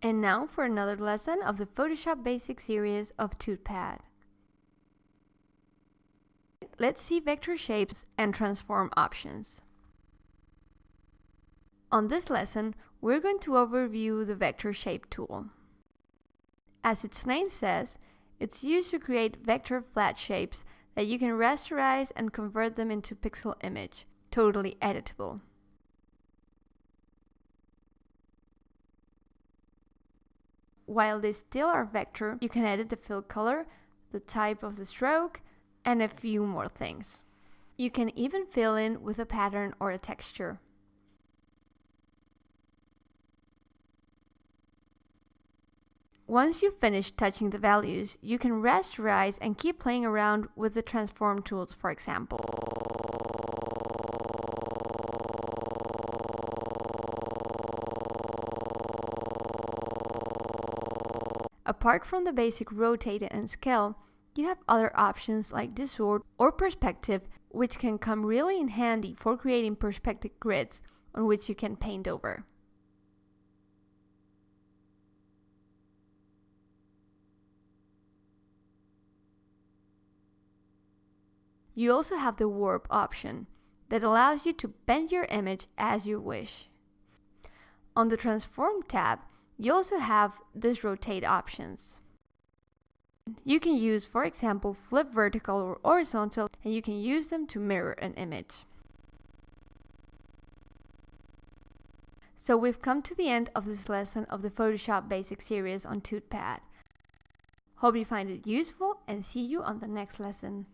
And now for another lesson of the Photoshop Basics series of TootPad. Let's see vector shapes and transform options. On this lesson, we're going to overview the vector shape tool. As its name says, it's used to create vector flat shapes that you can rasterize and convert them into pixel image, totally editable. While they still are vector, you can edit the fill color, the type of the stroke, and a few more things. You can even fill in with a pattern or a texture. Once you've finished touching the values, you can rasterize and keep playing around with the transform tools, for example. Apart from the basic rotate and scale, you have other options like distort or perspective, which can come really in handy for creating perspective grids on which you can paint over. You also have the warp option that allows you to bend your image as you wish. On the transform tab, you also have this rotate options. You can use, for example, flip vertical or horizontal, and you can use them to mirror an image. So we've come to the end of this lesson of the Photoshop Basics series on TootPad. Hope you find it useful and see you on the next lesson.